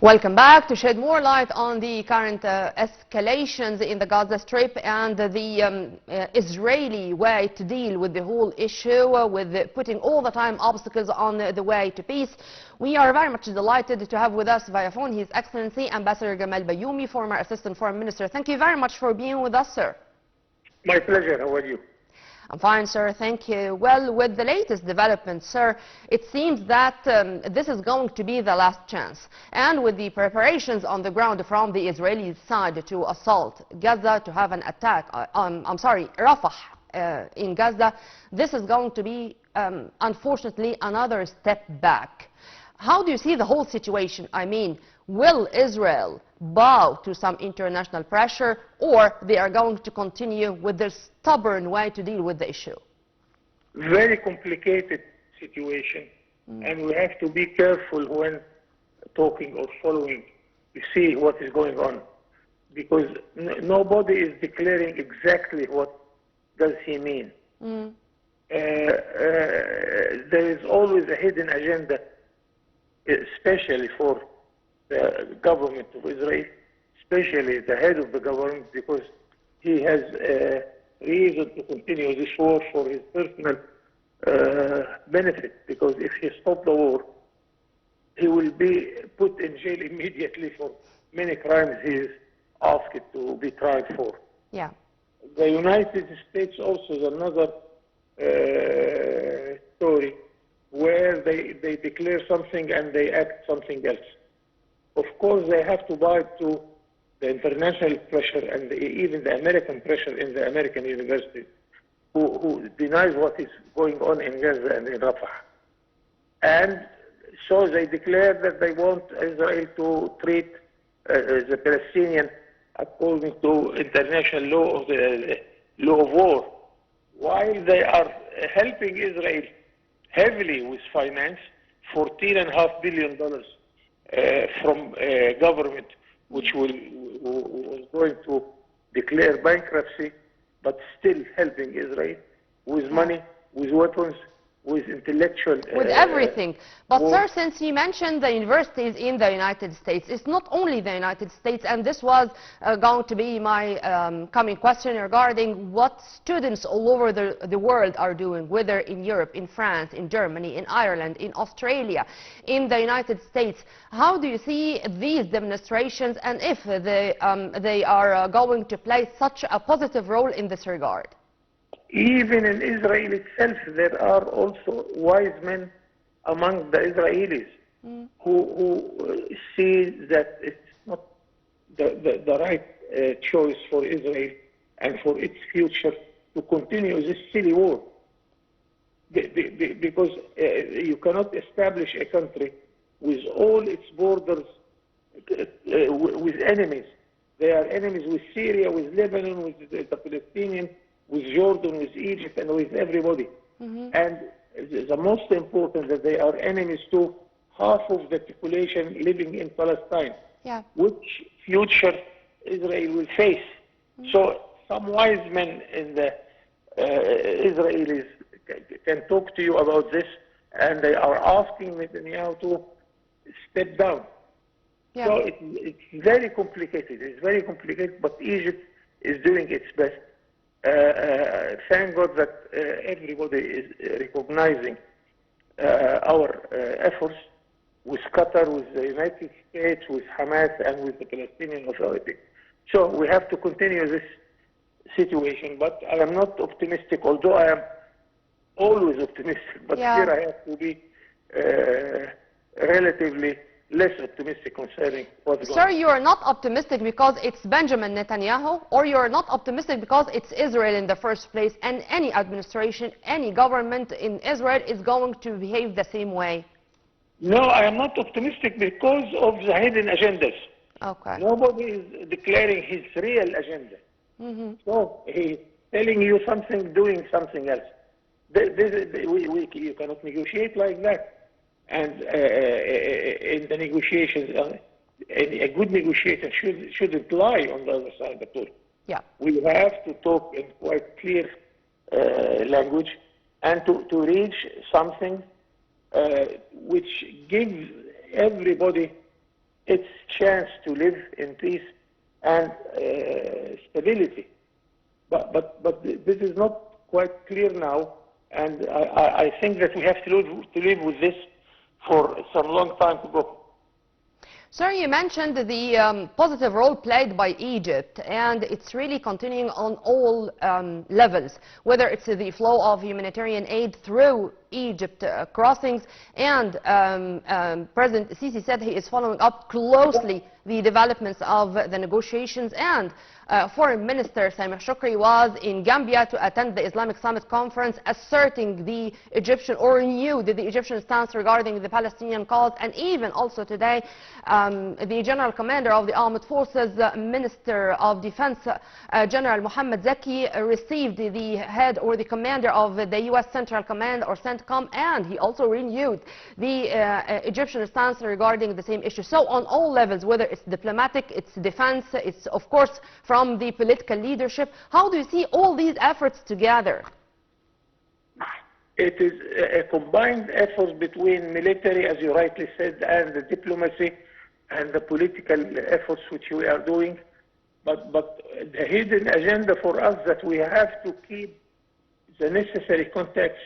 Welcome back to shed more light on the current escalations in the Gaza Strip and the Israeli way to deal with the whole issue, with putting all the time obstacles on the way to peace. We are very much delighted to have with us via phone His Excellency Ambassador Gamal Bayoumy, former Assistant Foreign Minister. Thank you very much for being with us, sir. My pleasure. How are you? I'm fine, sir. Thank you. Well, with the latest developments, sir, it seems that this is going to be the last chance. And with the preparations on the ground from the Israeli side to assault Gaza, to have an attack, Rafah in Gaza, this is going to be, unfortunately, another step back. How do you see the whole situation? I mean, will Israel bow to some international pressure, or they are going to continue with their stubborn way to deal with the issue? Very complicated situation, and we have to be careful when talking or following to see what is going on, because nobody is declaring exactly what does he mean. There is always a hidden agenda, especially for the government of Israel, especially the head of the government, because he has a reason to continue this war for his personal benefit, because if he stops the war, he will be put in jail immediately for many crimes he is asked to be tried for. Yeah. The United States also is another story where they declare something and they act something else. Of course, they have to bow to the international pressure and even the American pressure in the American universities, who denies what is going on in Gaza and in Rafah. And so they declare that they want Israel to treat the Palestinian according to international law of the law of war, while they are helping Israel heavily with finance, $14.5 billion from government, which was going to declare bankruptcy, but still helping Israel with money, with weapons, with intellectual... with everything. But sir, since you mentioned the universities in the United States, it's not only the United States, and this was going to be my coming question regarding what students all over the world are doing, whether in Europe, in France, in Germany, in Ireland, in Australia, in the United States. How do you see these demonstrations, and if they are going to play such a positive role in this regard? Even in Israel itself, there are also wise men among the Israelis who see that it's not the right choice for Israel and for its future to continue this silly war. Because you cannot establish a country with all its borders with enemies. They are enemies with Syria, with Lebanon, with the Palestinians, with Jordan, with Egypt, and with everybody. And the most important that they are enemies to half of the population living in Palestine, which future Israel will face. So some wise men in the Israelis can talk to you about this, and they are asking Netanyahu to step down. So it's very complicated. It's very complicated, but Egypt is doing its best. Thank God that everybody is recognizing our efforts with Qatar, with the United States, with Hamas, and with the Palestinian Authority. So we have to continue this situation, but I am not optimistic, although I am always optimistic, but here I have to be relatively less optimistic concerning what's going on. Sir, you are not optimistic because it's Benjamin Netanyahu, or you are not optimistic because it's Israel in the first place, and any administration, any government in Israel is going to behave the same way? No, I am not optimistic because of the hidden agendas. Okay. Nobody is declaring his real agenda. So he's telling you something, doing something else. You cannot negotiate like that. And in the negotiations, a good negotiator shouldn't lie on the other side at all. We have to talk in quite clear language and to reach something which gives everybody its chance to live in peace and stability. But this is not quite clear now, and I think that we have to live with this for some long time to go. Sir, you mentioned the positive role played by Egypt, and it's really continuing on all levels, whether it's the flow of humanitarian aid through Egypt crossings, and President Sisi said he is following up closely the developments of the negotiations, and Foreign Minister Sameh Shoukry was in Gambia to attend the Islamic Summit Conference, asserting the Egyptian, or renewed the Egyptian stance regarding the Palestinian cause. And even also today, the General Commander of the Armed Forces, Minister of Defense, General Mohammed Zaki, received the head or the commander of the U.S. Central Command, or CENTCOM, and he also renewed the Egyptian stance regarding the same issue. So on all levels, whether it's diplomatic, it's defense, it's of course from the political leadership, how do you see all these efforts together? It is a combined effort between military, as you rightly said, and the diplomacy and the political efforts which we are doing. But the hidden agenda for us that we have to keep the necessary contacts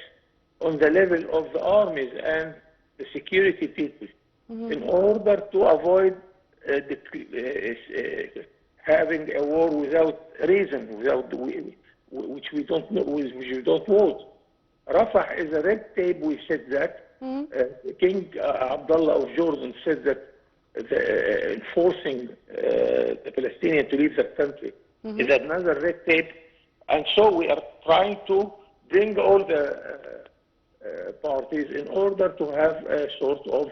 on the level of the armies and the security people in order to avoid having a war without reason, which we don't know, which we don't want. Rafah is a red tape. We said that. King Abdullah of Jordan said that enforcing the Palestinians to leave the country is another red tape, and so we are trying to bring all the parties in order to have a sort of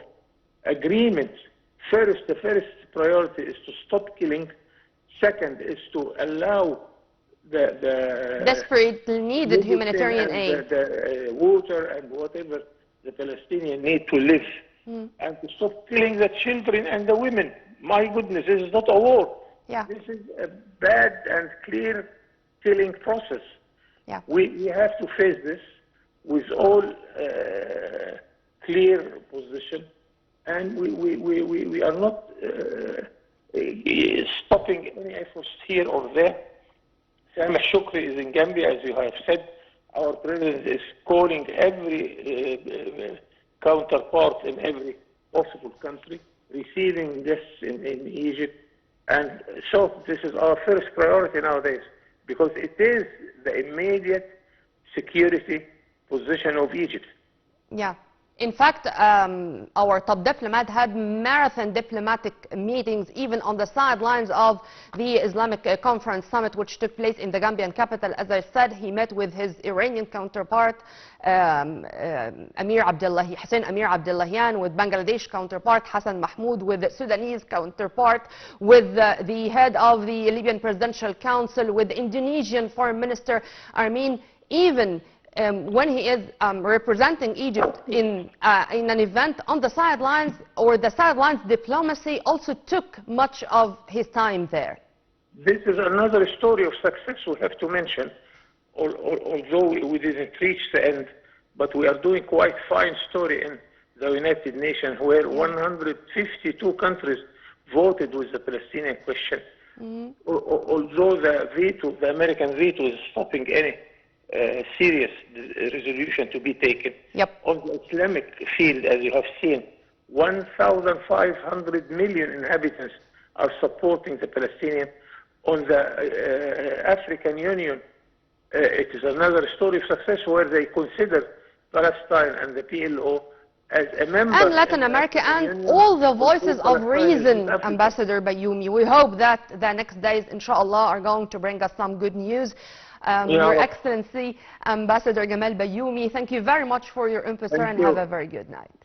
agreement. First, the first priority is to stop killing. Second is to allow the desperately needed humanitarian aid, the water and whatever the Palestinians need to live, and to stop killing the children and the women. My goodness, this is not a war. Yeah. This is a bad and clear killing process. Yeah. We have to face this with all clear position, and we are not stopping any efforts here or there. Sameh Shoukry is in Gambia, as you have said. Our president is calling every counterpart in every possible country, receiving this in Egypt. And so this is our first priority nowadays, because it is the immediate security position of Egypt. Yeah. In fact, our top diplomat had marathon diplomatic meetings even on the sidelines of the Islamic Conference Summit, which took place in the Gambian capital. As I said, he met with his Iranian counterpart, Amir Abdullahian, with Bangladesh counterpart, Hassan Mahmoud, with the Sudanese counterpart, with the head of the Libyan Presidential Council, with the Indonesian Foreign Minister. I mean, even when he is representing Egypt in an event on the sidelines, or the sidelines diplomacy also took much of his time there. This is another story of success we have to mention, although we didn't reach the end, but we are doing quite fine story in the United Nations, where 152 countries voted with the Palestinian question. Although the American veto is stopping any serious resolution to be taken. On the Islamic field, as you have seen, 1,500 million inhabitants are supporting the Palestinians. On the African Union, it is another story of success, where they consider Palestine and the PLO as a member. And Latin America, and all the voices of reason, Ambassador Bayoumy. We hope that the next days, inshallah, are going to bring us some good news. Your Excellency, Ambassador Gamal Bayoumy, thank you very much for your input, sir, and have a very good night.